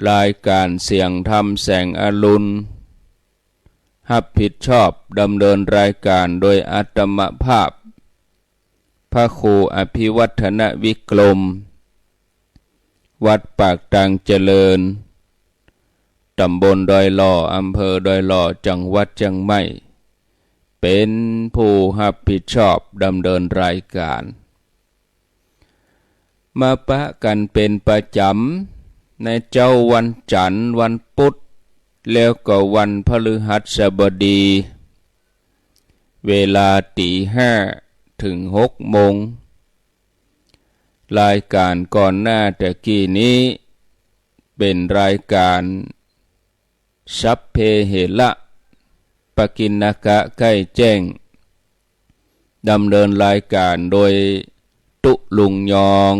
รายการเสียงธรรมแสงอรุณรับผิดชอบดำเนินรายการโดยอาตมภาพพระครูอภิวัฒนวิกรมวัดปากตังเจริญตำบลดอยหล่ออำเภอดอยหล่อจังหวัดเชียงใหม่เป็นผู้รับผิดชอบดำเนินรายการมาปะกันเป็นประจำในเจ้าวันจันทร์วันพุธแล้วก็วันพฤหัสบดีเวลา5 ถึง 6 โมงรายการก่อนหน้าแต่กี้นี้เป็นรายการสัพเพเหระปกิณกะใกล้แจ้งดำเนินรายการโดยตุลุงยอง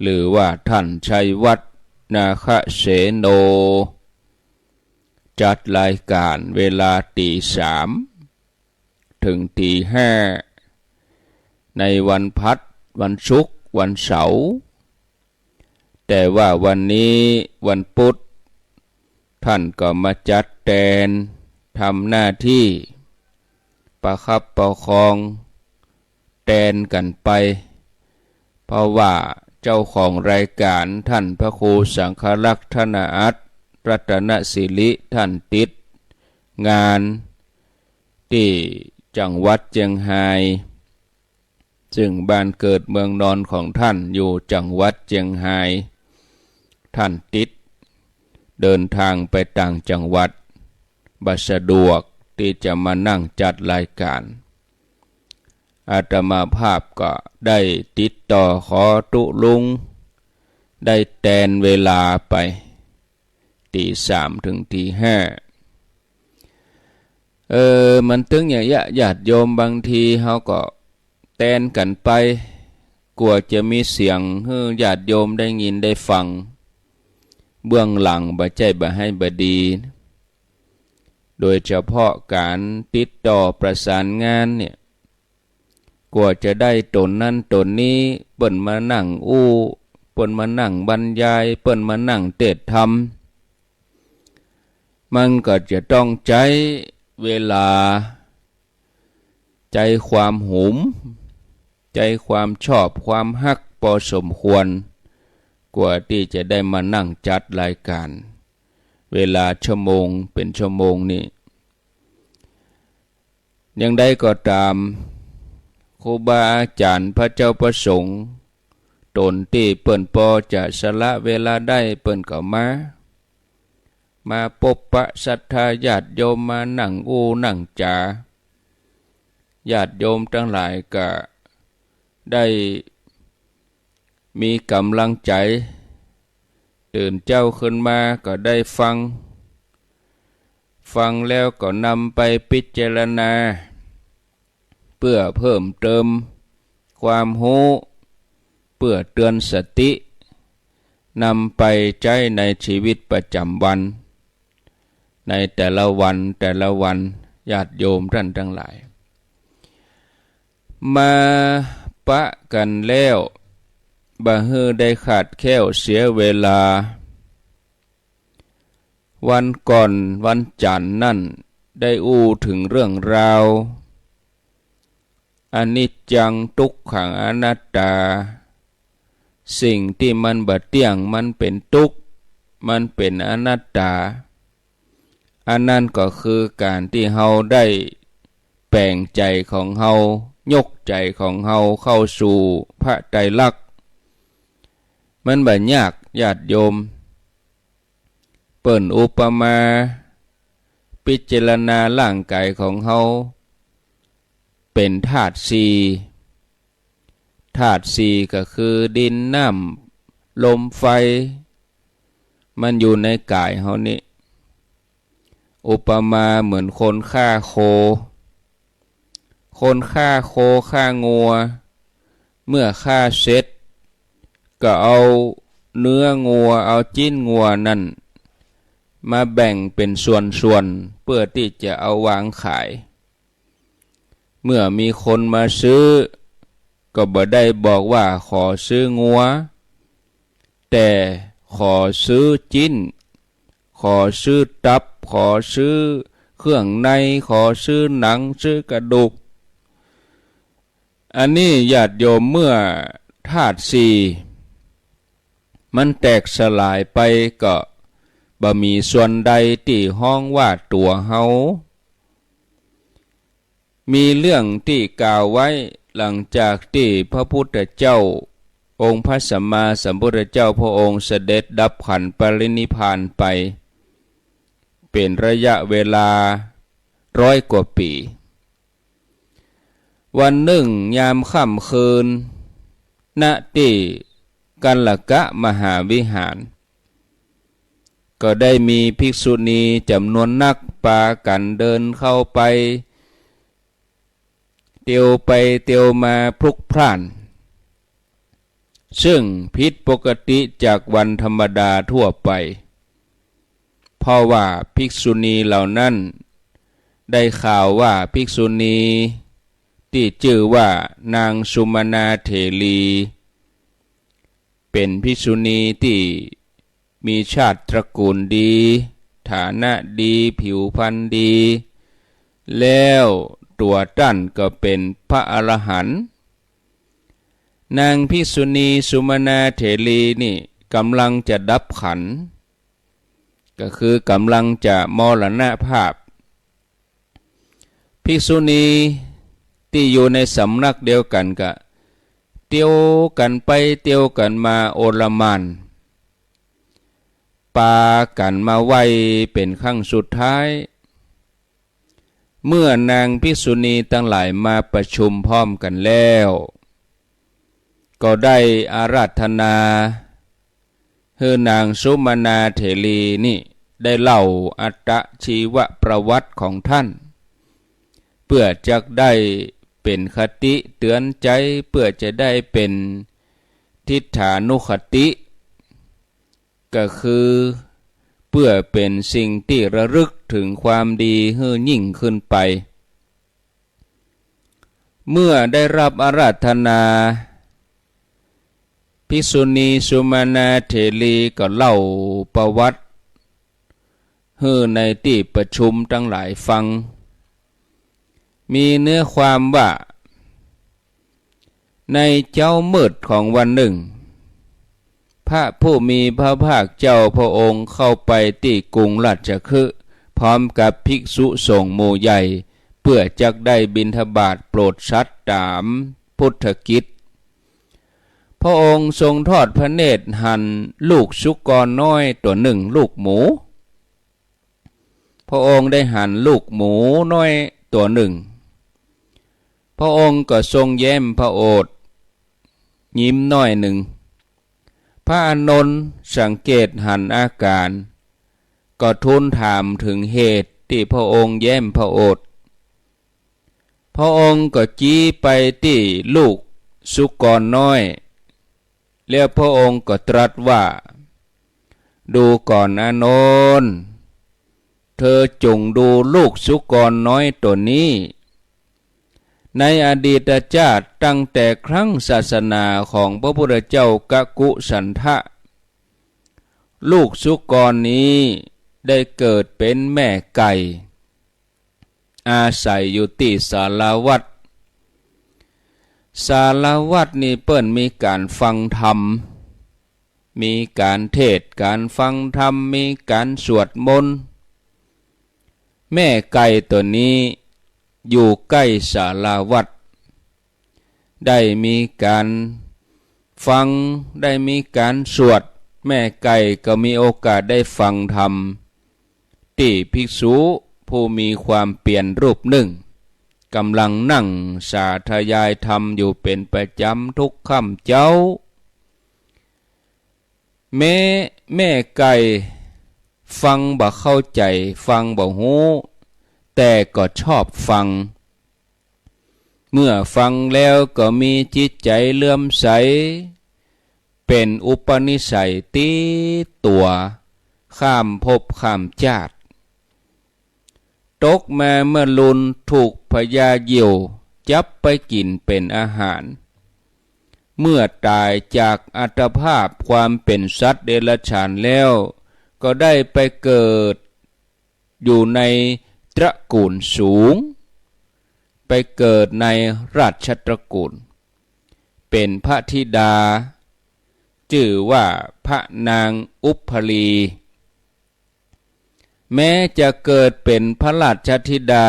หรือว่าท่านชัยวัฒน์นาคเสโนจัดรายการเวลา3 ถึง 5ในวันพัดวันศุกร์วันเสาร์แต่ว่าวันนี้วันพุธท่านก็มาจัดแทนทำหน้าที่ประคับประคองแทนกันไปเพราะว่าเจ้าของรายการท่านพระครูสังฆลักษณ์ธนอัตถรัตนศิริท่านติดงานที่จังหวัดเชียงรายซึ่งบ้านเกิดเมืองนอนของท่านอยู่จังหวัดเชียงรายท่านติดเดินทางไปต่างจังหวัดบ่สะดวกที่จะมานั่งจัดรายการอาตมาภาพก็ได้ติดต่อขอตุลุงได้แทนเวลาไป3 ถึง 5มันถึงอย่างญาติโยมบางทีเขาก็แทนกันไปกลัวจะมีเสียงให้ญาติโยมได้ยินได้ฟังเบื้องหลังบ่ใจบ่ให้บ่ดีโดยเฉพาะการติดต่อประสานงานเนี่ยกว่าจะได้ตนนั้นตนนี้เปิ้นมานั่งเปิ้นมานั่งบรรยายเปิ้นมานั่งเทศธรรมมันก็จะต้องใช้เวลาใจความหุมใจความชอบความฮักพอสมควรกว่าที่จะได้มานั่งจัดรายการเวลาชั่วโมงเป็นชั่วโมงนี้ยังได้ก็ตามครูบาอาจารย์พระเจ้าประสงค์ตนที่เปิ้นพอจะสละเวลาได้เปิ้นก็มาพบปะศรัทธาญาติโยมมานั่งนั่งจาญาติโยมทั้งหลายก็ได้มีกำลังใจตื่นเจ้าขึ้นมาก็ได้ฟังแล้วก็นำไปพิจารณาเพื่อเพิ่มเติมความรู้เพื่อเตือนสตินำไปใช้ในชีวิตประจำวันในแต่ละวันญาติโยมท่านทั้งหลายมาปะกันแล้วบ่ฮือได้ขาดแคลวเสียเวลาวันก่อนวันจันทร์นั่นได้ถึงเรื่องราวอนิจจังทุกขังอนัตตาสิ่งที่มันบ่เที่ยงมันเป็นทุกข์มันเป็นอนัตตาอันนั้นก็คือการที่เฮาได้แปลงใจของเฮายกใจของเฮาเข้าสู่พระไตรลักษณ์มันบ่ยากญาติโยมเปิ้นอุปมาพิจารณาร่างกายของเฮาเป็นธาตุสี่ก็คือดินน้ำลมไฟมันอยู่ในกายเฮานี่อุปมาเหมือนคนฆ่าโคฆ่างัวเมื่อฆ่าเสร็จก็เอาเนื้องัวเอาจิ้นงัวนั่นมาแบ่งเป็นส่วนๆเพื่อที่จะเอาวางขายเมื่อมีคนมาซื้อก็บ่ได้บอกว่าขอซื้องัวแต่ ขอซื้อจิ้นขอซื้อตับขอซื้อเครื่องในขอซื้อหนังซื้อกระดูกอันนี้ญาติโยมเมื่อธาตุสี่มันแตกสลายไปก็บ่มีส่วนใดที่ห้องว่าตัวเฮามีเรื่องที่กล่าวไว้หลังจากที่พระพุทธเจ้าองค์พระสัมมาสัมพุทธเจ้าพระองค์เสด็จดับขันธ์ปรินิพพานไปเป็นระยะเวลา100 กว่าปีวันหนึ่งยามค่ำคืนณที่กัลกะมหาวิหารก็ได้มีภิกษุณีจำนวนนักพากันเดินเข้าไปเตียวไปเตียวมาพลุกพล่านซึ่งผิดปกติจากวันธรรมดาทั่วไปเพราะว่าภิกษุณีเหล่านั้นได้ข่าวว่าภิกษุณีที่ชื่อว่านางสุมาณาเถรีเป็นภิกษุณีที่มีชาติตระกูลดีฐานะดีผิวพรรณดีแล้วตัวท่านก็เป็นพระอรหันต์นางภิกษุณีสุมาณาเถรีนี่กำลังจะดับขันธ์ก็คือกำลังจะมรณภาพภิกษุณีที่อยู่ในสำนักเดียวกันก็เตียวกันไปเตียวกันมาโอลหม่านปากันมาไว้เป็นครั้งสุดท้ายเมื่อนางภิกษุณีทั้งหลายมาประชุมพร้อมกันแล้วก็ได้อาราธนาให้นางสุมาณาเถรีนี่ได้เล่าอัตชีวประวัติของท่านเพื่อจะได้เป็นคติเตือนใจเพื่อจะได้เป็นทิฏฐานุคติก็คือเพื่อเป็นสิ่งที่ระลึกถึงความดีให้ยิ่งขึ้นไปเมื่อได้รับอาราธนาภิกษุณีสุมาณาเถรีก็เล่าประวัติให้ในที่ประชุมทั้งหลายฟังมีเนื้อความว่าในเจ้ามืดของวันหนึ่งพระผู้มีพระภาคเจ้าพระองค์เข้าไปที่กรุงราชคฤห์พร้อมกับภิกษุสงฆ์หมู่ใหญ่เพื่อจักได้บิณฑบาตโปรดสัตว์ตามพุทธกิจพระองค์ทรงทอดพระเนตรหั่นลูกสุกรน้อยตัวหนึ่งลูกหมูพระองค์ได้หั่นลูกหมูน้อยตัวหนึ่งพระองค์ก็ทรงแย้มพระโอษฐ์ยิ้มน้อยหนึ่งพระอานนท์สังเกตหันอาการก็ทูลถามถึงเหตุที่พระองค์แย้มพระโอษฐ์พระองค์ก็จี้ไปที่ลูกสุกรน้อยแล้วพระองค์ก็ตรัสว่าดูก่อนอานนท์เธอจงดูลูกสุกรน้อยตัวนี้ในอดีตชาติตั้งแต่ครั้งศาสนาของพระพุทธเจ้ากักกุสันทะลูกสุกรนี้ได้เกิดเป็นแม่ไก่อาศัยอยู่ที่สาราวัดสาราวัดนี่เปิ้นมีการฟังธรรมมีการเทศน์การฟังธรรมมีการสวดมนต์แม่ไก่ตัวนี้อยู่ใกล้ศาลาวัดได้มีการฟังได้มีการสวดแม่ไก่ก็มีโอกาสได้ฟังธรรมที่ภิกษุผู้มีความเปลี่ยนรูปหนึ่งกำลังนั่งสาธยายธรรมอยู่เป็นประจำทุกค่ำเจ้าแม่ไก่ฟังบ่เข้าใจฟังบ่ฮู้แต่ก็ชอบฟังเมื่อฟังแล้วก็มีจิตใจเลื่อมใสเป็นอุปนิสัยตีตัวข้ามภพข้ามชาติตกมาเมื่อลุนถูกพญาเหยี่ยวจับไปกินเป็นอาหาร เมื่อตายจากอัตภาพความเป็นสัตว์เดรัจฉานแล้วก็ได้ไปเกิดอยู่ในตระกูลสูงไปเกิดในราชตระกูลเป็นพระธิดาชื่อว่าพระนางอุปลี แม้จะเกิดเป็นพระราชธิดา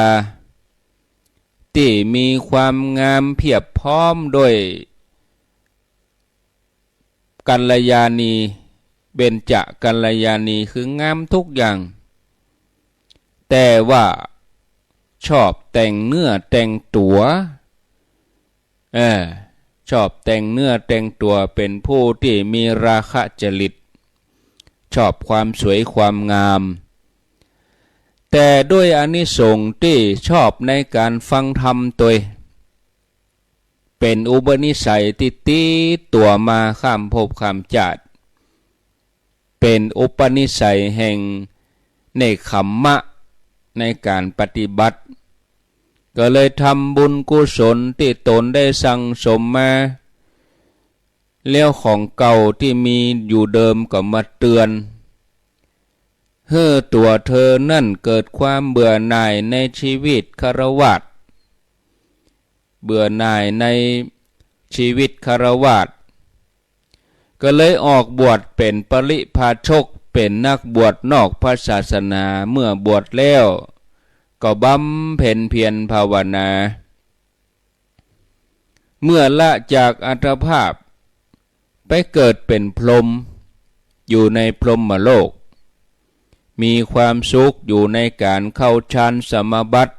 ที่มีความงามเพียบพร้อมด้วยกัลยาณีเบญจกัลยาณีคืองามทุกอย่างแต่ว่าชอบแต่งเนื้อแต่งตัวชอบแต่งเนื้อแต่งตัวเป็นผู้ที่มีราคะจริตชอบความสวยความงามแต่ด้วยอานิสงส์ที่ชอบในการฟังธรรมตัวเป็นอุปนิสัยที่ตีตัวมาข้ามภพข้ามชาติเป็นอุปนิสัยแห่งเนกขัมมะในการปฏิบัติก็เลยทำบุญกุศลที่ตนได้สั่งสมมาเลี้ยวของเก่าที่มีอยู่เดิมก็มาเตือนเพื่อตัวเธอนั่นเกิดความเบื่อหน่ายในชีวิตฆราวาสเบื่อหน่ายในชีวิตฆราวาสก็เลยออกบวชเป็นปริพาชกเป็นนักบวชนอกพระศาสนาเมื่อบวชแล้วก็บำเพ็ญเพียรภาวนาเมื่อละจากอัตภาพไปเกิดเป็นพรหมอยู่ในพรหมโลกมีความสุขอยู่ในการเข้าฌานสมาบัติ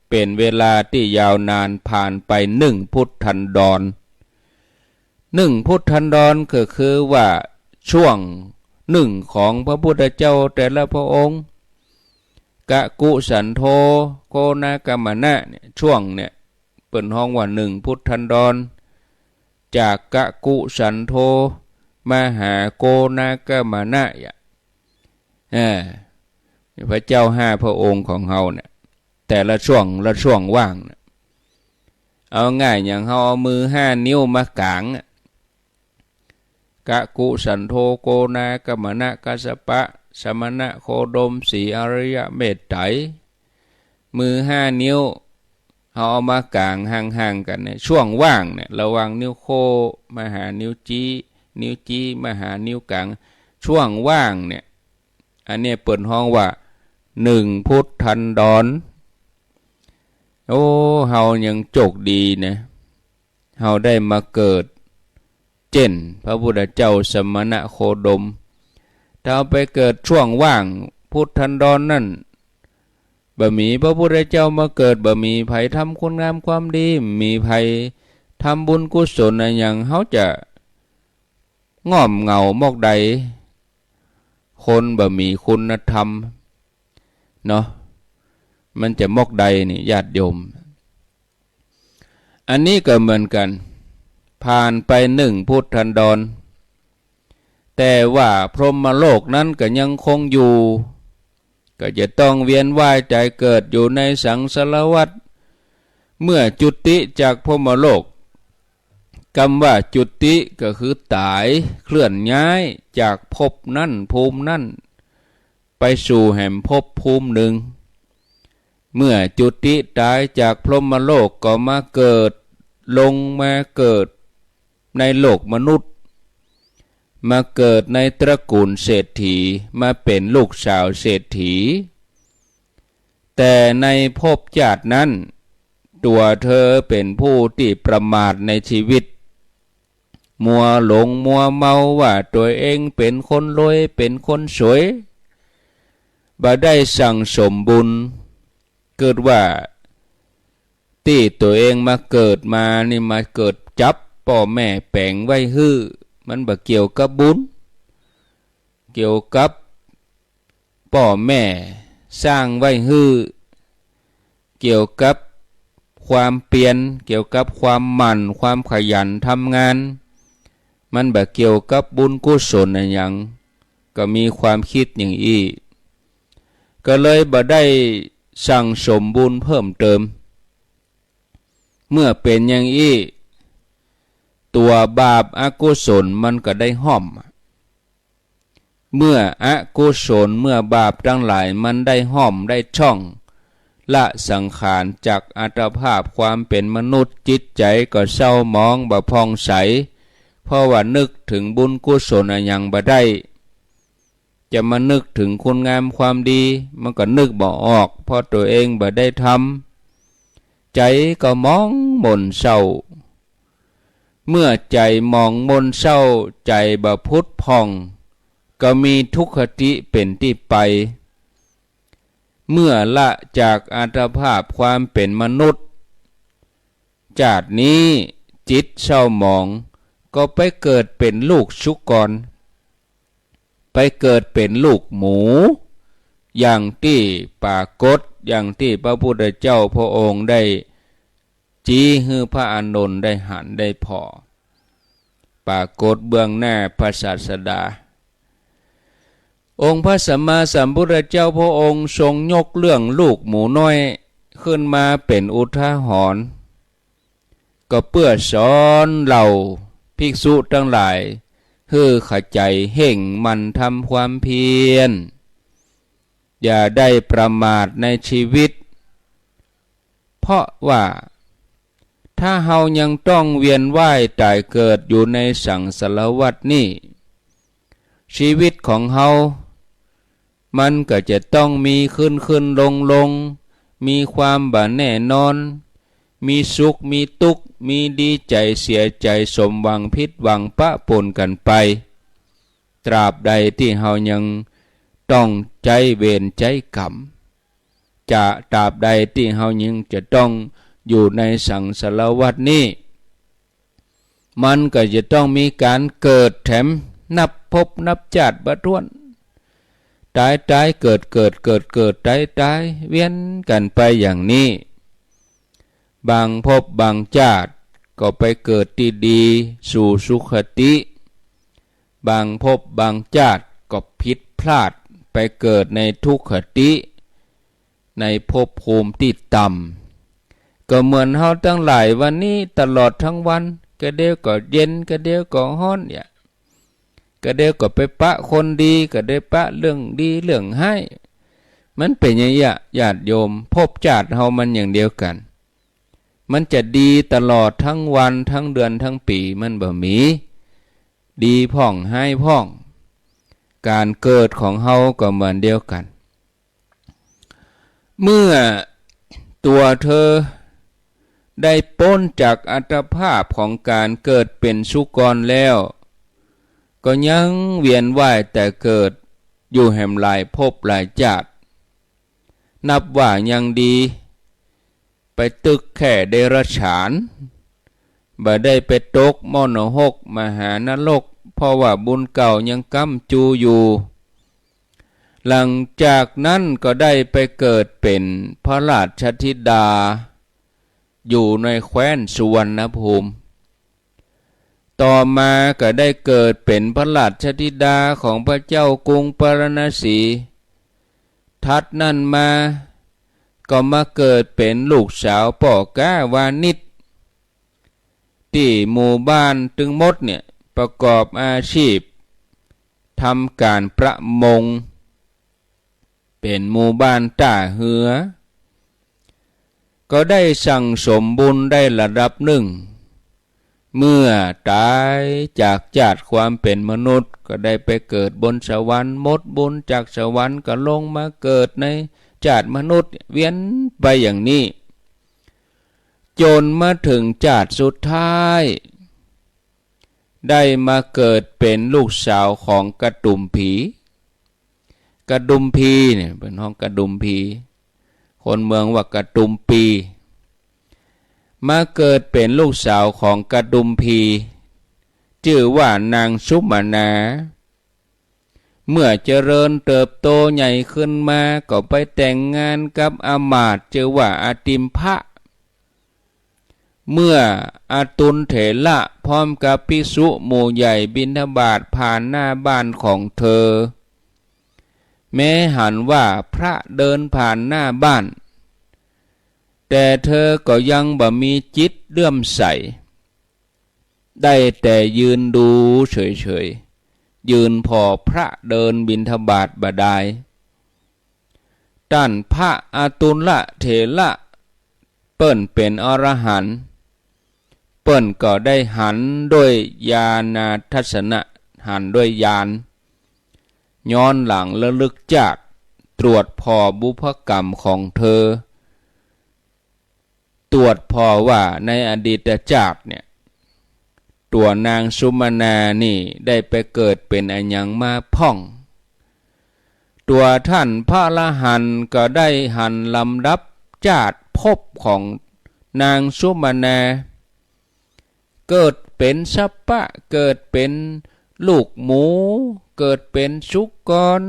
เป็นเวลาที่ยาวนานผ่านไปพุทธันดรพุทธันดรก็คือว่าช่วงของพระพุทธเจ้าแต่ละพระองค์กะกุสันโธโกนากามนะเนี่ยช่วงเนี่ยเปิ่นห้องว่าพุทธันดรจากกะกุสันโธมาหาโกนากามนะพระเจ้า5พระองค์ของเฮาเนี่ยแต่ละช่วงว่างเนี่ยเอาง่ายอย่างเฮาเอามือ5นิ้วมากางกะกุสันโธโกนากามนะกัสสปะสมณะโคดมสีอริยเมตไตรมือ5นิ้วเอามากางห่างๆกันเนี่ยช่วงว่างเนี่ยระหว่างนิ้วโคมาหานิ้วจี้มาหานิ้วกลางช่วงว่างเนี่ยอันนี้เปิดห้องว่าพุทธันดรโอ้เฮายังโชคดีนะเฮาได้มาเกิดเช่นพระพุทธเจ้าสมณะโคดมถ้าไปเกิดช่วงว่างพุทธันดรนั่นบ่มีพระพุทธเจ้ามาเกิดบ่มีไผทำคุณงามความดีมีไผทำบุญกุศลอะไรอย่างเฮาจะง่อมเหงามอกใดคนบ่มีคุณธรรมเนาะมันจะมอกใดนี่ญาติโยมอันนี้ก็เหมือนกันผ่านไปพุทธันดรแต่ว่าพรหมโลกนั้นก็ยังคงอยู่ก็จะต้องเวียนว่ายใจเกิดอยู่ในสังสารวัฏเมื่อจุติจากพรหมโลกคำว่าจุติก็คือตายเคลื่อนย้ายจากภพนั้นภูมินั้นไปสู่แห่งภพภูมิหนึ่งเมื่อจุติตายจากพรหมโลกก็มาเกิดลงมาเกิดในโลกมนุษย์มาเกิดในตระกูลเศรษฐีมาเป็นลูกสาวเศรษฐีแต่ในภพชาตินั้นตัวเธอเป็นผู้ที่ประมาทในชีวิตมัวหลงมัวเมาว่าตัวเองเป็นคนรวยเป็นคนสวยบ่ได้สั่งสมบุญเกิดว่าที่ตัวเองมาเกิดมานี่มาเกิดจับพ่อแม่แปลงไว้ฮื้อมันบ่เกี่ยวกับบุญเกี่ยวกับพ่อแม่สร้างไว้ฮื้อเกี่ยวกับความเปลี่ยนเกี่ยวกับความหมั่นความขยันทำงานมันบ่เกี่ยวกับบุญกุศลอะไรอย่างก็มีความคิดอย่างอี้ก็เลยบ่ได้สั่งสมบุญเพิ่มเติมเมื่อเป็นอย่างอี้ ตัวบาปอกุศลมันก็ได้ห้อมเมื่ออกุศลเมื่อบาปทั้งหลายมันได้ห้อมได้ช่องละสังขารจากอัตภาพความเป็นมนุษย์จิตใจก็เศร้าหมองบ่พองใสเพราะว่านึกถึงบุญกุศลอย่างบ่ได้จะมานึกถึงคุณงามความดีมันก็นึกบ่ออกเพราะตัวเองบ่ได้ทำใจก็มองหม่นเศร้าเมื่อใจมองมนเศร้าใจบ่พุทธพองก็มีทุกขติเป็นที่ไปเมื่อละจากอัตภาพความเป็นมนุษย์จากนี้จิตเศร้าหมองก็ไปเกิดเป็นลูกชุกรไปเกิดเป็นลูกหมูอย่างที่ปรากฏอย่างที่พระพุทธเจ้าพระองค์ได้จี้ให้พระอานนท์ได้หันได้พอปรากฏเบื้องหน้าพระศาสดาองค์พระสัมมาสัมพุทธเจ้าพระองค์ทรงยกเรื่องลูกหมูน้อยขึ้นมาเป็นอุทาหรณ์ก็เพื่อสอนเราภิกษุทั้งหลายให้เข้าใจเห่งมันทำความเพียรอย่าได้ประมาทในชีวิตเพราะว่าถ้าเฮายังต้องเวียนว่ายตายเกิดอยู่ในสังสารวัฏนี้ชีวิตของเฮามันก็จะต้องมีขึ้นลงมีความบ่แน่นอนมีสุขมีทุกข์มีดีใจเสียใจสมหวังผิดหวังปะปนกันไปตราบใดที่เฮายังต้องใจเวรใจกรรมจะตราบใดที่เฮายังจะต้องอยู่ในสังสารวัฏนี้มันก็จะต้องมีการเกิดแถมนับพบนับชาติบ่ถ้วนตายเกิดตายเวียนกันไปอย่างนี้บางพบบางชาติก็ไปเกิดที่ดีสู่สุขติบางพบบางชาติก็ผิดพลาดไปเกิดในทุกขติในภพภูมิที่ต่ำก็เหมือนเฮาทั้งหลายวันนี้ตลอดทั้งวันก็เดี๋ยวก็เย็นก็เดี๋ยวก็ร้อนเนี่ยก็เดี๋ยวก็ไปปะคนดีก็ได้ปะเรื่องดีเรื่องให้มันเป็นอย่างนี้ญาติโยมภพชาติเฮามันอย่างเดียวกันมันจะดีตลอดทั้งวันทั้งเดือนทั้งปีมันบ่มีดีพ่องให้พ่องการเกิดของเฮาก็เหมือนเดียวกันเมื่อตัวเธอได้พ้นจากอัตภาพของการเกิดเป็นสุกรแล้วก็ยังเวียนว่ายแต่เกิดอยู่แห่งหลายภพหลายชาตินับว่ายังดีไปตึกแค่เดรัจฉานบ่ได้ไปตกมรณะมหานรกเพราะว่าบุญเก่ายังกำจูอยู่หลังจากนั้นก็ได้ไปเกิดเป็นพระราชธิดาอยู่ในแคว้นสุวรรณภูมิต่อมาก็ได้เกิดเป็นพระราชธิดาของพระเจ้ากรุงปารณสีถัดนั้นมาก็มาเกิดเป็นลูกสาวป่อกาวานิชที่หมู่บ้านตึงมดเนี่ยประกอบอาชีพทำการประมงเป็นหมู่บ้านต้าเหือก็ได้สั่งสมบุญได้ระดับหนึ่งเมื่อตายจากชาติความเป็นมนุษย์ก็ได้ไปเกิดบนสวรรค์หมดบุญจากสวรรค์ก็ลงมาเกิดในชาติมนุษย์เวียนไปอย่างนี้จนมาถึงชาติสุดท้ายได้มาเกิดเป็นลูกสาวของกระดุมผีกระดุมพีเนี่ยเป็นห้องกระดุมพีคนเมืองว่ากระดุมปีมาเกิดเป็นลูกสาวของกระดุมพีชื่อว่านางสุมาณาเมื่อเจริญเติบโตใหญ่ขึ้นมาก็ไปแต่งงานกับอามาตย์ชื่อว่าอาติมพะเมื่ออาตุลเถระพร้อมกับภิกษุหมู่ใหญ่บิณฑบาตผ่านหน้าบ้านของเธอแม้หันว่าพระเดินผ่านหน้าบ้านแต่เธอก็ยังบ่มีจิตเลื่อมใส ได้แต่ยืนดูเฉยๆยืนพอพระเดินบิณฑบาตบดายท่านพระอาตุลเถระเปิ้นเป็นอรหันต์เปิ้นก็ได้หันด้วยญาณทัศนะหันด้วยญาณย้อนหลังระลึกจากตรวจพอบุพกรรมของเธอตรวจพอว่าในอดีตชาติเนี่ยตัวนางสุมาณานี่ได้ไปเกิดเป็นอันยังมาพ่องตัวท่านพระอรหันต์ก็ได้หันลำดับชาติภพของนางสุมาณาเกิดเป็นสัปปะเกิดเป็นลูกหมูเกิดเป็นสุกร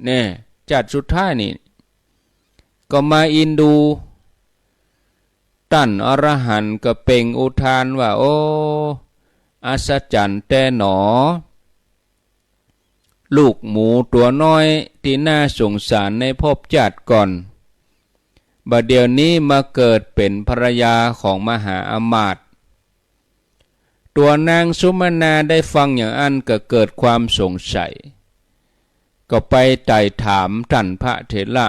เนี่ยจัดสุดท้ายนี่ก็มาอินดูท่านอรหันต์ก็เป่งอุทานว่าโอ้อัศจรรย์แต่หนอลูกหมูตัวน้อยที่น่าสงสารในภพชาติก่อนบัดเดี๋ยวนี้มาเกิดเป็นภรรยาของมหาอมาตย์ตัวนางสุมาณาได้ฟังอย่างนั้นก็เกิดความสงสัยก็ไปไต่ถามท่านพระเถระ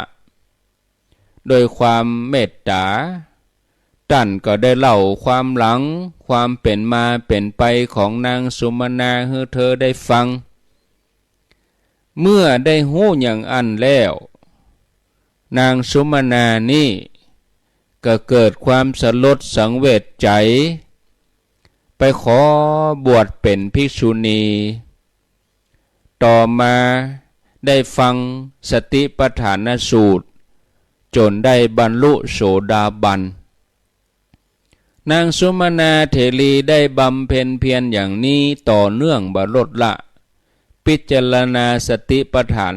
โดยความเมตตาท่านก็ได้เล่าความหลังความเป็นมาเป็นไปของนางสุมาณาให้เธอได้ฟังเมื่อได้หู้อย่างอันแล้วนางสุมาณานี่ก็เกิดความสลดสังเวชใจไปขอบวชเป็นภิกษุณีต่อมาได้ฟังสติปัฏฐานสูตรจนได้บรรลุโสดาบันนางสุมาณาเถรีได้บำเพ็ญเพียรอย่างนี้ต่อเนื่องบ่ลดละพิจารณาสติปัฏฐาน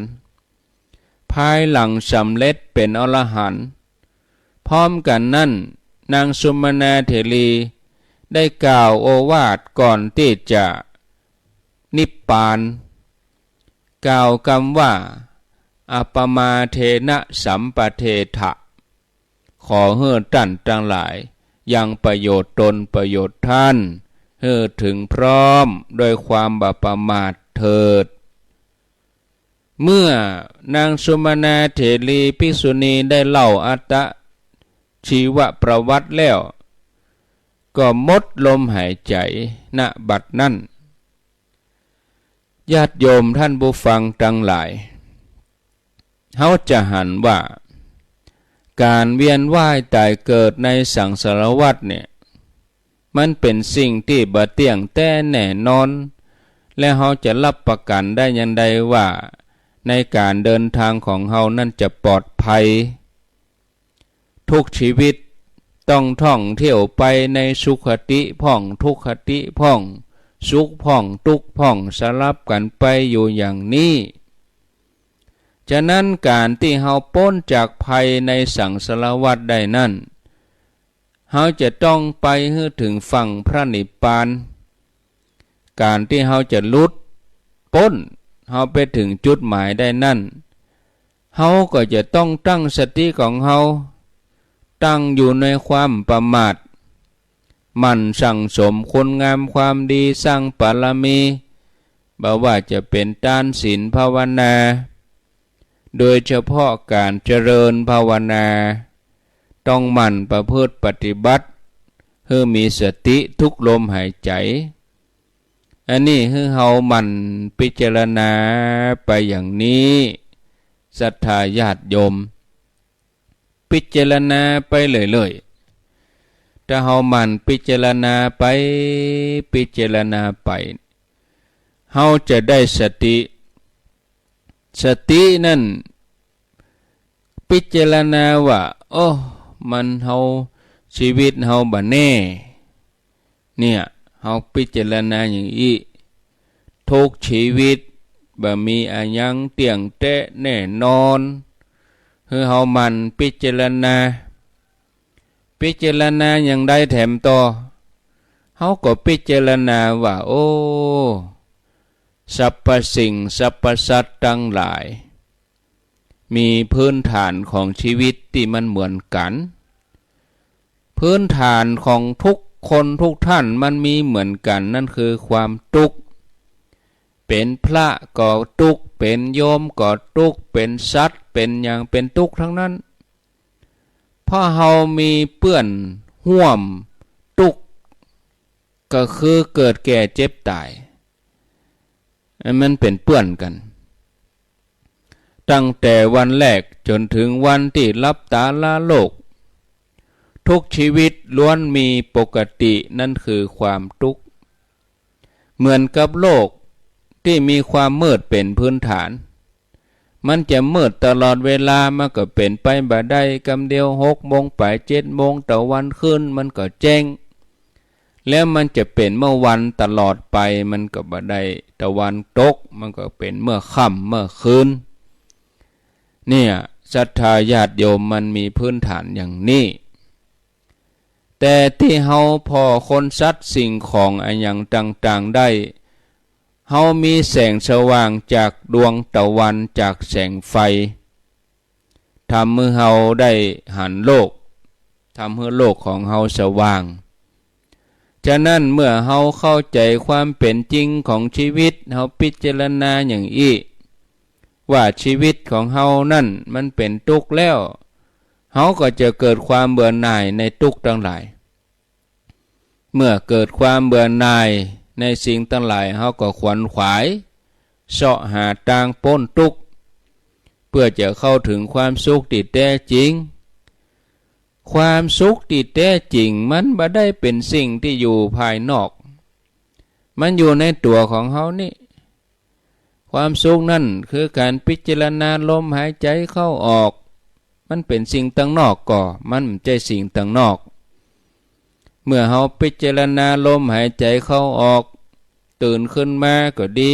ภายหลังสำเร็จเป็นอรหันต์พร้อมกันนั้นนางสุมาณาเถรีได้กล่าวโอวาทก่อนที่จะนิพพานกล่าวคำว่าอัปปมาเทนะสัมปเทถะขอเฮือท่านทั้งหลายยังประโยชน์ตนประโยชน์ท่านเฮือถึงพร้อมโดยความบาประมาทเถิดเมื่อนางสุมาณาเถรีภิกษุณีได้เล่าอัตชีวประวัติแล้วก็หมดลมหายใจณบัดนั้นญาติโยมท่านผู้ฟังทั้งหลายเขาจะหันว่าการเวียนว่ายตายเกิดในสังสารวัฏเนี่ยมันเป็นสิ่งที่บ่เที่ยงแต่แน่นอนและเขาจะรับประกันได้ยันใดว่าในการเดินทางของเขานั้นจะปลอดภัยทุกชีวิตต้องท่องเที่ยวไปในสุขติพ่องทุกขติพ่องสุขพ่องทุกข์พ่องสลับกันไปอยู่อย่างนี้ฉะนั้นการที่เฮาพ้นจากภัยในสังสารวัฏได้นั้นเฮาจะต้องไปให้ถึงฝั่งพระนิพพานการที่เฮาจะหลุดพ้นเฮาไปถึงจุดหมายได้นั้นเฮาก็จะต้องตั้งสติของเฮาตั้งอยู่ในความประมาทมันสั่งสมคุณงามความดีสร้างบารมีบ่ว่าจะเป็นทานศีลภาวนาโดยเฉพาะการเจริญภาวนาต้องหมั่นประพฤติปฏิบัติเพื่อมีสติทุกลมหายใจอันนี้คือเฮาหมั่นพิจารณาไปอย่างนี้ศรัทธาญาติโยมพิจารณาไปเลยๆถ้าเฮาหมั่นพิจารณาไปพิจารณาไปเฮาจะได้สตินั่นพิจารณาว่าโอ้มันเฮาชีวิตเฮาบ่แน่เนี่ยเฮาพิจารณาอย่างนี้ทุกชีวิตบ่มีอันยังเที่ยงแท้แน่นอนคือเฮามันพิจารณาอย่างใดแถมต่อเฮาก็พิจารณาว่าโอ้สรรพสิ่งสรรพสัตว์ทั้งหลายมีพื้นฐานของชีวิตที่มันเหมือนกันพื้นฐานของทุก คนทุกท่านมันมีเหมือนกันนั่นคือความทุกข์เป็นพระก็ทุกข์เป็นโยมก็ทุกข์เป็นสัตว์เป็นอย่างเป็นทุกข์ทั้งนั้นเพราะเฮามีเปื้อนห่วมทุกข์ก็คือเกิดแก่เจ็บตายมันเป็นเปื้อนกันตั้งแต่วันแรกจนถึงวันที่ลับตาลาโลกทุกชีวิตล้วนมีปกตินั่นคือความทุกข์เหมือนกับโลกที่มีความมืดเป็นพื้นฐานมันจะมืดตลอดเวลามันก็เป็นไปบ่ได้กำเดียว6 โมงไป7 โมงตะวันขึ้นมันก็แจ้งแล้วมันจะเป็นเมื่อวันตลอดไปมันก็บ่ได้ตะวันตกมันก็เป็นเมื่อค่ำเมื่อคืนเนี่ยศรัทธาญาติโยมมันมีพื้นฐานอย่างนี้แต่ที่เฮาพอคนสัตว์สิ่งของอันอย่างต่างๆได้เฮามีแสงสว่างจากดวงตะวันจากแสงไฟทำให้เฮาได้หันโลกทำให้โลกของเฮาสว่างฉะนั้นเมื่อเฮาเข้าใจความเป็นจริงของชีวิตเฮาพิจารณาอย่างอี้ว่าชีวิตของเฮานั่นมันเป็นทุกข์แล้วเฮาก็จะเกิดความเบื่อหน่ายในทุกข์ทั้งหลายเมื่อเกิดความเบื่อหน่ายในสิ่งทั้งหลายเฮาก็ขวนขวายเสาะหาทางพ้นทุกข์เพื่อจะเข้าถึงความสุขที่แท้จริงความสุขที่แท้จริงมันบ่ได้เป็นสิ่งที่อยู่ภายนอกมันอยู่ในตัวของเฮานี่ความสุขนั่นคือการพิจารณาลมหายใจเข้าออกมันเป็นสิ่งต่างนอกก่อมันไม่ใช่สิ่งต่างนอกเมื่อเฮาพิจารณาลมหายใจเข้าออกตื่นขึ้นมาก็ดี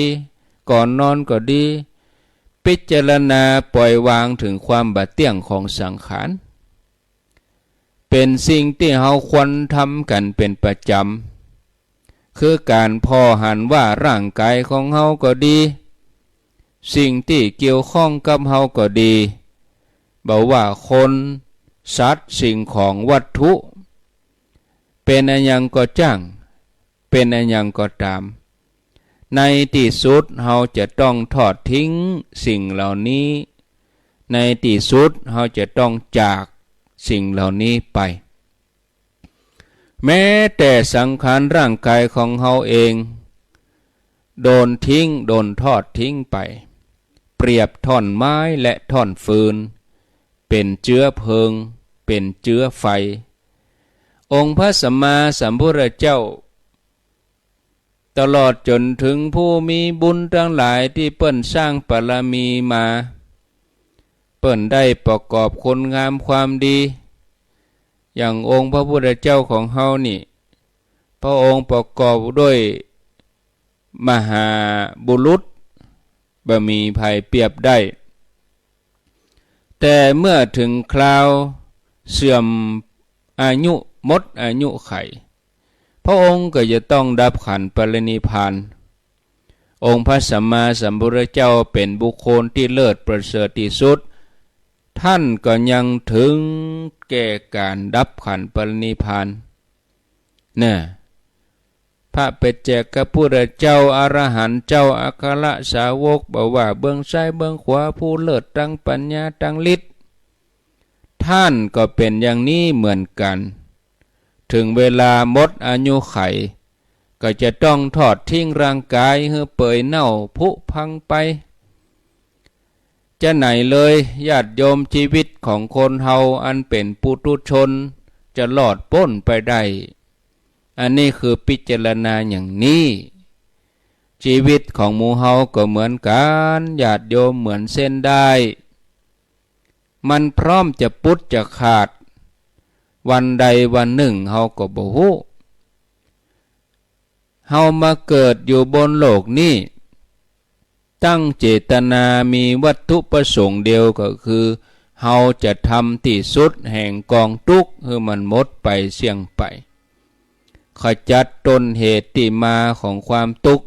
ก่อนนอนก็ดีพิจารณาปล่อยวางถึงความบาดเตี้ยงของสังขารเป็นสิ่งที่เฮาควรทำกันเป็นประจำคือการพอหันว่าร่างกายของเฮาก็ดีสิ่งที่เกี่ยวข้องกับเฮาก็ดีบอกว่าคนสัตว์สิ่งของวัตถุเป็นอันยังก็จ้างเป็นอันยังก็ตามในที่สุดเฮาจะต้องทอดทิ้งสิ่งเหล่านี้ในที่สุดเฮาจะต้องจากสิ่งเหล่านี้ไปแม้แต่สังขารร่างกายของเฮาเองโดนทิ้งโดนทอดทิ้งไปเปรียบท่อนไม้และท่อนฟืนเป็นเชื้อเพลิงเป็นเชื้อไฟองค์พระสัมมาสัมพุทธเจ้าตลอดจนถึงผู้มีบุญทั้งหลายที่เปิ้นสร้างบารมีมาเปิ้นได้ประกอบคุณงามความดีอย่างองค์พระพุทธเจ้าของเฮานี่พระองค์ประกอบด้วยมหาบุรุษบ่มีภัยเปรียบได้แต่เมื่อถึงคราวเสื่อมอายุหมดอายุไขพระองค์ก็จะต้องดับขันธ์ปรินิพพานองค์พระสัมมาสัมพุทธเจ้าเป็นบุคคลที่เลิศประเสริฐที่สุดท่านก็ยังถึงแก่การดับขันธ์ปรินิพพานเนี่ยพระปัจเจกพุทธเจ้าอรหันต์เจ้าอัครสาวกบอกว่าเบื้องซ้ายเบื้องขวาผู้เลิศทั้งปัญญาทั้งฤทธิ์ท่านก็เป็นอย่างนี้เหมือนกันถึงเวลาหมดอายุไขก็จะต้องทอดทิ้งร่างกายให้เปื่อยเน่าผุพังไปจะไหนเลยญาติโยมชีวิตของคนเฮาอันเป็นปุถุชนจะหลอดพ้นไปได้อันนี้คือพิจารณาอย่างนี้ชีวิตของหมู่เฮาก็เหมือนกันญาติโยมเหมือนเส้นได้มันพร้อมจะปุดจะขาดวันใดวันหนึ่งเฮาก็บ่ฮู้เฮามาเกิดอยู่บนโลกนี้ตั้งเจตนามีวัตถุประสงค์เดียวก็คือเฮาจะทำที่สุดแห่งกองทุกข์ให้มันหมดไปเสี่ยงไปขจัดต้นเหตุที่มาของความทุกข์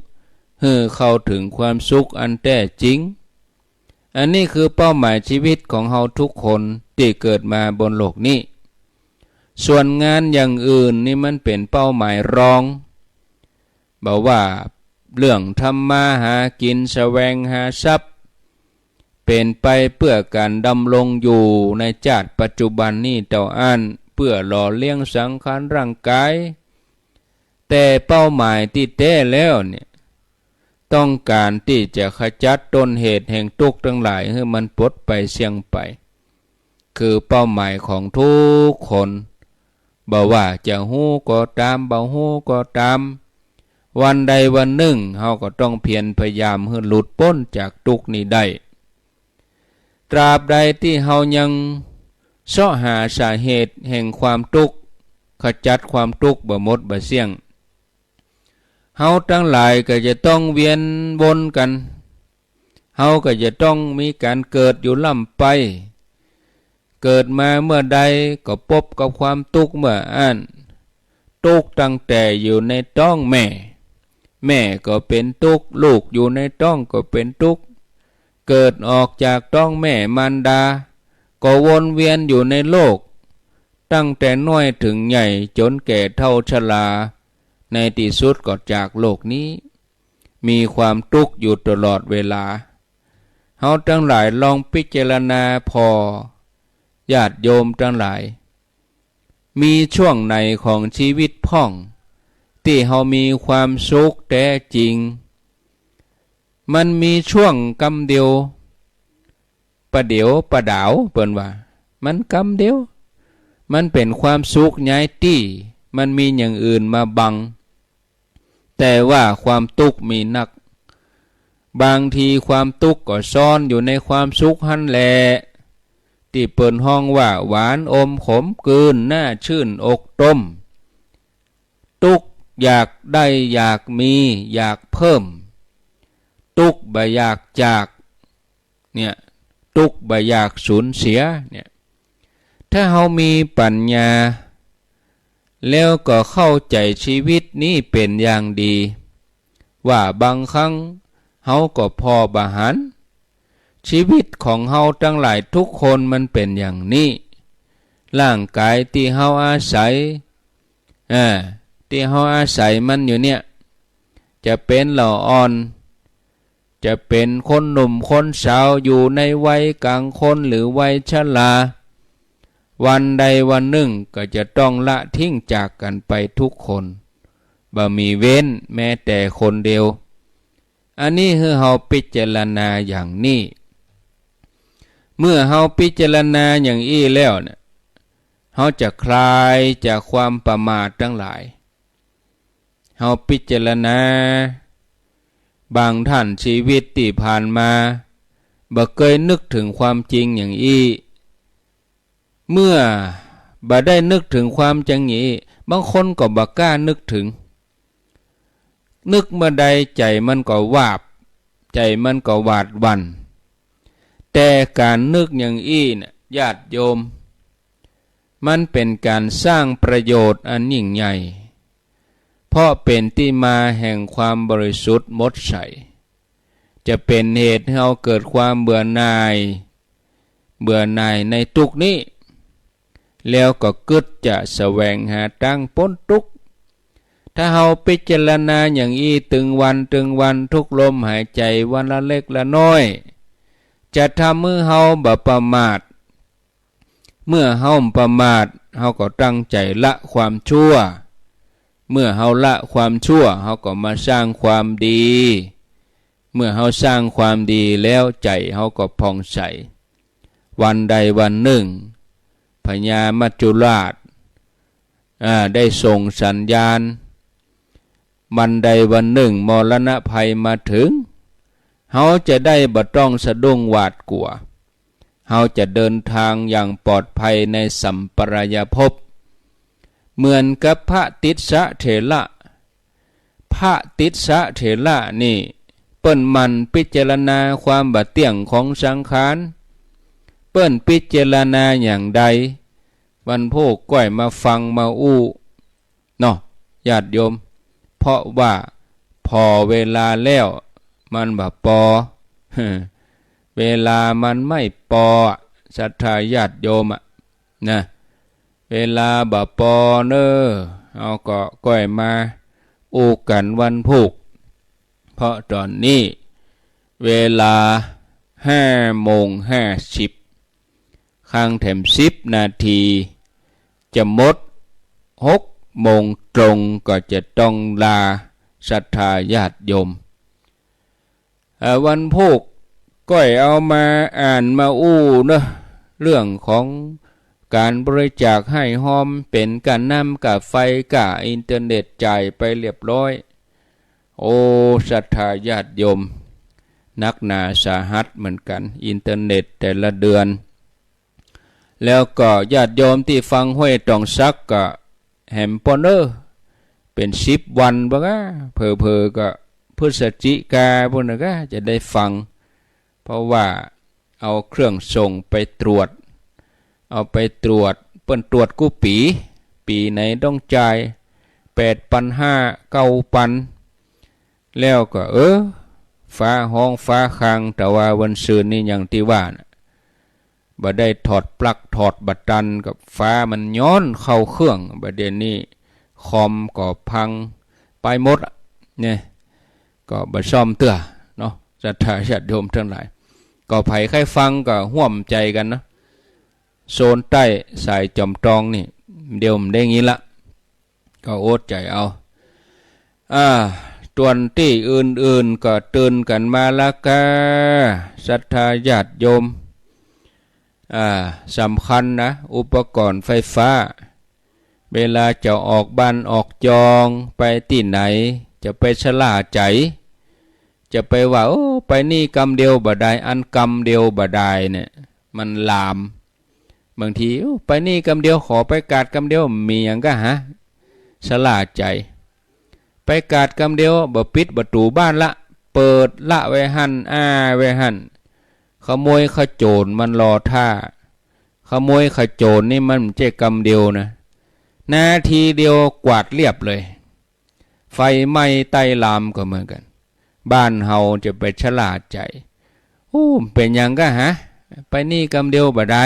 ให้เข้าถึงความสุขอันแท้จริงอันนี้คือเป้าหมายชีวิตของเฮาทุกคนที่เกิดมาบนโลกนี้ ส่วนงานอย่างอื่นนี่มันเป็นเป้าหมายรองบอกว่าเรื่องทำมาหากินแสวงหาทรัพย์เป็นไปเพื่อการดำรงอยู่ในชาติปัจจุบันนี้เจ้าอันเพื่อหล่อเลี้ยงสังขารร่างกายแต่เป้าหมายที่แท้แล้วเนี่ยต้องการที่จะขจัดต้นเหตุแห่งทุกข์ทั้งหลายให้มันปลดไปเสี่ยงไปคือเป้าหมายของทุกคนบอกว่าจะฮู้ก็ตามบ่ฮู้ก็ตามวันใดวันหนึ่งเฮาก็ต้องเพียรพยายามให้หลุดพ้นจากทุกข์นี้ได้ตราบใดที่เฮายังเสาะหาสาเหตุแห่งความทุกข์ขจัดความทุกข์บ่หมดบ่เสี่ยงเฮาทั้งหลายก็จะต้องเวียนวนกันเฮาก็จะต้องมีการเกิดอยู่ล่ำไปเกิดมาเมื่อใดก็พบกับความทุกข์เมื่ออันทุกข์ตั้งแต่อยู่ในท้องแม่แม่ก็เป็นทุกข์ลูกอยู่ในท้องก็เป็นทุกข์เกิดออกจากท้องแม่มารดาก็วนเวียนอยู่ในโลกตั้งแต่น้อยถึงใหญ่จนแก่เฒ่าชราในที่สุดก็จากโลกนี้มีความทุกข์อยู่ตลอดเวลาเฮาทั้งหลายลองพิจารณาพอญาติโยมทั้งหลายมีช่วงไหนของชีวิตพ่องที่เฮามีความสุขแท้จริงมันมีช่วงกำเดียวประเดี๋ยวประดาวเปิ้นว่ามันกำเดียวมันเป็นความสุขย้ายที่มันมีอย่างอื่นมาบังแต่ว่าความทุกข์มีนักบางทีความทุกข์ก็ซ่อนอยู่ในความสุขหั่นแหละที่เปิ้นห้องว่าหวานอมขมกลืนน่าชื่นอกต้มทุกข์อยากได้อยากมีอยากเพิ่มทุกข์บ่อยากจากเนี่ยทุกข์บ่อยากสูญเสียเนี่ยถ้าเฮามีปัญญาแล้วก็เข้าใจชีวิตนี้เป็นอย่างดีว่าบางครั้งเฮาก็พอบาหันชีวิตของเฮาทั้งหลายทุกคนมันเป็นอย่างนี้ร่างกายที่เฮาอาศัยที่เฮาอาศัยมันอยู่เนี่ยจะเป็นเหล่าอ่อนจะเป็นคนหนุ่มคนสาวอยู่ในวัยกลางคนหรือวัยชราวันใดวันหนึ่งก็จะต้องละทิ้งจากกันไปทุกคนบ่มีเว้นแม้แต่คนเดียวอันนี้คือเฮาพิจารณาอย่างนี้เมื่อเฮาพิจารณาอย่างอี้แล้วเนี่ยเฮาจะคลายจากความประมาททั้งหลายเฮาพิจารณาบางท่านชีวิตที่ผ่านมาบ่เคยนึกถึงความจริงอย่างอี้เมื่อบ่ได้นึกถึงความจริงนี้บางคนก็บ่กล้านึกถึงนึกเมื่อใดใจมันก็วาบใจมันก็หวาดหวั่นแต่การนึกอย่างอี้เนี่ยญาติโยมมันเป็นการสร้างประโยชน์อันยิ่งใหญ่เพราะเป็นที่มาแห่งความบริสุทธิ์หมดใสจะเป็นเหตุให้เราเกิดความเบื่อหน่ายในทุกข์นี้แล้วก็กึศจะแสวงหาทางพ้นทุกข์ถ้าเราพิจารณาอย่างอี้ตึงวันทุกลมหายใจวันละเล็กละน้อยจะทำให้เราบ่ประมาทเมื่อเราประมาทเราก็ตั้งใจละความชั่วเมื่อเราละความชั่วเราก็มาสร้างความดีเมื่อเราสร้างความดีแล้วใจเราก็ผ่องใสวันใดวันหนึ่งพญามัจจุราชได้ส่งสัญญาณวันใดวันหนึ่งมรณะภัยมาถึงเขาจะได้บ่ต้องสะดุ้งหวาดกลัวเขาจะเดินทางอย่างปลอดภัยในสัมปรายภพเหมือนกับพระติสสะเถระพระติสสะเถระนี่เปิ้นมันพิจารณาความบ่เที่ยงของสังขารเปิ้นพิจารณาอย่างใดวันโพกก้อยมาฟังมาอู้เนาะญาติโยมเพราะว่าพอเวลาแล้วมันบ่ปอเวลามันไม่ปอศรัทธาญาติโยมนะ เวลาบะปอเนอเอาก็ก้อยมาอูกันวันพุกเพราะตอนนี้เวลา5:50ข้างแถม10 นาทีจะหมด6 โมงตรงก็จะต้องลาศรัทธาญาติโยมวันพุกก้อยเอามาอ่านมาอู้เนอะเรื่องของการบริจาคให้หอมเป็นการนำกับไฟกับอินเทอร์เน็ตจ่ายไปเรียบร้อยโอ้ศรัทธาญาติโยมนักหนาสาหัสเหมือนกันอินเทอร์เน็ตแต่ละเดือนแล้วก็ญาติโยมที่ฟังห้วยตองซักก็แฮมปอนเนอร์เป็น10 วันบ้างเพอก็พฤศจิกาพวกนั้นก็จะได้ฟังเพราะว่าเอาเครื่องส่งไปตรวจเอาไปตรวจเปิ้นตรวจกู้ปีไหนต้องจ่าย8,500 9,000แล้วก็ฟ้าห้องฟ้าคางแต่ว่าวันซืนนี่อย่างที่ว่านะบ่ได้ถอดปลั๊กถอดบัตรตันกับฟ้ามันย้อนเข้าเครื่องประเด็นนี้คอมก็พังไปหมดเนี่ยก็บ่ซ่อมเตื้อเนาะศรัทธาญาติโยมทั้งหลายก็ไผใครฟังก็ร่วมใจกันนะโซนใต้สายจอมตองนี่เดี๋ยวมันได้งี้ละก็อดใจเอาตวนที่อื่นๆก็ตื่นกันมาละกาศรัทธาญาติโยมสำคัญนะอุปกรณ์ไฟฟ้าเวลาจะออกบ้านออกจองไปที่ไหนจะไปชลาใจจะไปว่าไปนี่กำเดียวบ่ได้อันกำเดียวบ่ได้เนี่ยมันลามบางทีไปนี่กำเดียวขอไปกาดกำเดียวมีอย่างก็ชลาใจไปกาดกำเดียวบ่ปิดประตูบ้านละเปิดละไว้หั่นไว้หั่นขโมยขโจรมันรอท่าขโมยขโจรนี่มันเจ๊กำเดียวนะนาทีเดียวกวาดเรียบเลยไฟไหม้ไต้ลามก็เหมือนกันบ้านเฮาจะไปฉลาดใจเป็นอย่างก็ไปนี่กำเดียวบ่ได้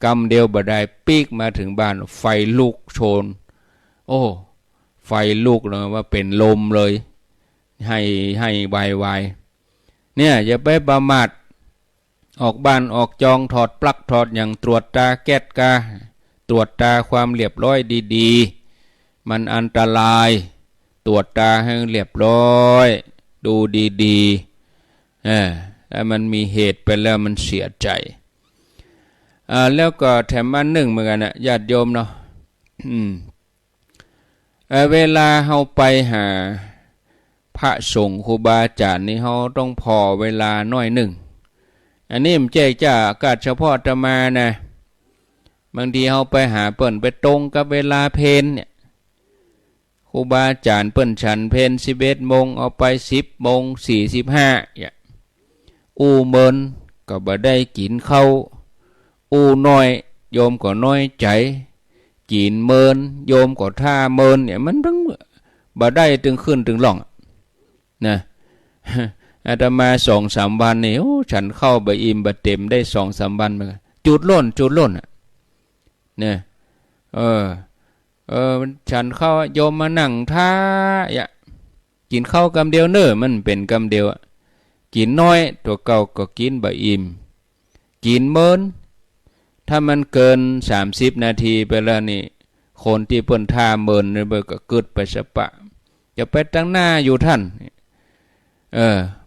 กำเดียวบ่ได้ปีกมาถึงบ้านไฟลุกโชนไฟลุกเลยว่าเป็นลมเลยให้วายเนี่ยอย่าไปประมาทออกบ้านออกจองถอดปลั๊กถอดอย่างตรวจตาแก๊สกาตรวจตาความเรียบร้อยดีๆมันอันตรายตรวจตาให้เรียบร้อยดูดีๆถ้ามันมีเหตุไปแล้วมันเสียใจแล้วก็แถมอันหนึ่งเหมือนกันนะญาติโยมเนาะเวลาเฮาไปหาพระสงฆ์ครูบาอาจารย์นี่เฮาต้องพอเวลาน้อยหนึ่งอันนี้มันแจ้จ้ากาดเฉพาะอาตมานะบางทีเฮาไปหาเปิ้นไปตรงกับเวลาเพลเนี่ยครูบาอาจารย์เปิ้นฉันเพล11 โมงเอาไป10:45เนี่ยเมินก็บ่ได้กินข้าวน้อยโยมก็น้อยใจกินเมินโยมก็ท่าเมินเนี่ยมันทั้งบ่ได้ถึงขึ้นถึงหล่องนะอาตมา2-3 วันนี่ฉันเข้าบ่อิ่มบ่เต็มได้2-3 วันเหมือนกันจุดล้นเนี่ยฉันเข้าโยมมานั่งท่ากินข้าวกำเดียวเน้อมันเป็นกำเดียวกินน้อยตัวเก่าก็กินบ่อิ่มกินเมินถ้ามันเกิน30 นาทีไปแล้วนี่คนที่เปิ้นท่าเมินเนี่ยก็กึดไปสะปะจะไปตั้งหน้าอยู่ท่าน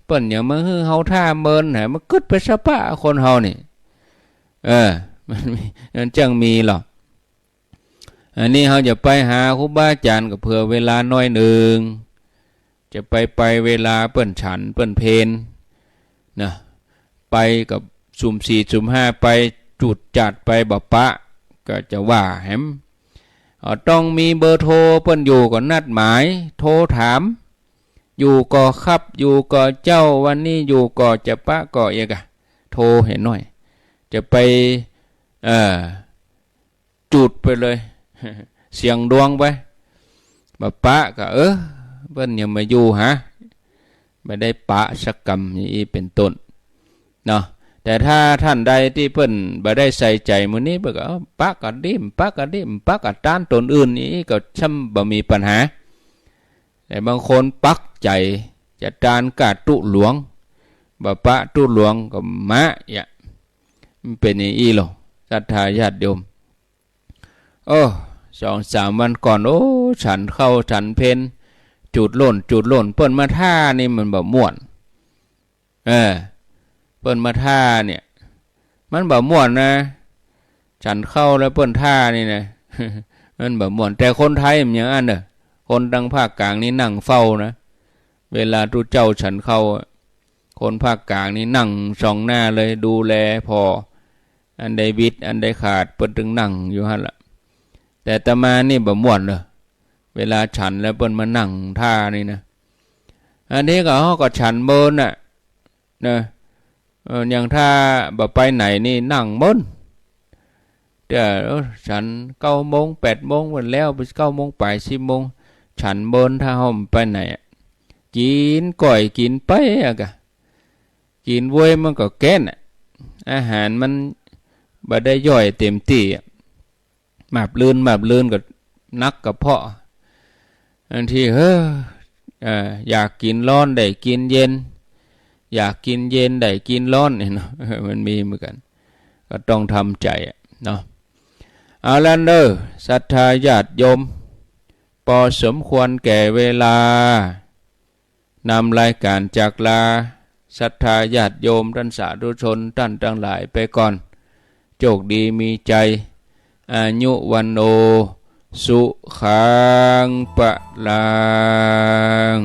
เปิ้นอย่ามาฮือเฮาท่าเมินมันกึดไปสะปะคนเฮานี่มันจังมีหรอกอันนี้เฮาจะไปหาครูบาอาจารย์ก็เผื่อเวลาน้อยหนึ่งจะไปเวลาเปิ้นฉันเปิ้นเพลนะไปกับสุ่ม4สุ่ม5ไปจุดจัดไปบ่ปะก็จะว่าแหมต้องมีเบอร์โทรเปิ้นอยู่ก็นัดหมายโทรถามอยู่ก็ครับอยู่ก็เจ้าวันนี้อยู่ก็จะปะก็เอกโทรเห็นหน่อยจะไปจุดไปเลยเสียงดวงไปบ่ปะก็เพิ่นยังมาอยู่ไม่ได้ปะสักกรรมนี้เป็นต้นเนาะ แต่ถ้าท่านใดที่เพิ่นบ่ได้ใส่ใจมื้อนี้เพิ่นก็ปักกะดิ่มปักกะดิ่มปักกะต้านตนอื่นนี้ก็ช่ำบ่มีปัญหาแต่บางคนปักใจจะต้านกาตุหลวงบ่ปะตุหลวงก็มะอย่ามันเป็นอย่างนี้หรอศรัทธาญาติโยม2-3 วันก่อนฉันเข้าฉันเพนจุดโล่นเปิ้นมาท่านี่มันบ่ม่วนเปิ้นมาท่าเนี่ยมันบ่ม่วนนะฉันเข้าแล้วเปิ้นท่านี่นะ มันบ่ม่วนแต่คนไทยมันอย่างนั้นคนทางภาคกลางนี่นั่งเฝ้านะเวลาทุเจ้าฉันเข้าคนภาคกลางนี่นั่งส่องหน้าเลยดูแลพออันใดบิดอันใดขาดเปิ้นถึงนั่งอยู่หั่นล่ะแต่อาตมานี่บ่ม่วนเวลาฉันแล้วเปิ้นมานั่งท่านี่นะอันนี้ก็เฮาก็ฉันเมินน่ะนะอย่างถ้าบ่ไปไหนนี่นั่งเมินแต่ฉัน9 โมง 8 โมงวันแล้วไป9 โมงไป10 โมงฉันเมินถ้าเฮาไปไหนกินก้อยกินไปกะกินเว้ยมันก็แก่นอาหารมันบ่ได้ย่อยเต็มที่มาบลื่นก็นักกระเพาะอันที่อยากกินร้อนได้กินเย็นอยากกินเย็นได้กินร้อนเนาะมันมีเหมือนกันก็ต้องทำใจเนาะเอาล่ะศรัทธาญาติโยมพอสมควรแก่เวลานำรายการจากลาศรัทธาญาติโยมท่านสาธุชนท่านทั้งหลายไปก่อนโชคดีมีใจอายุวันโนสุขังปะลัง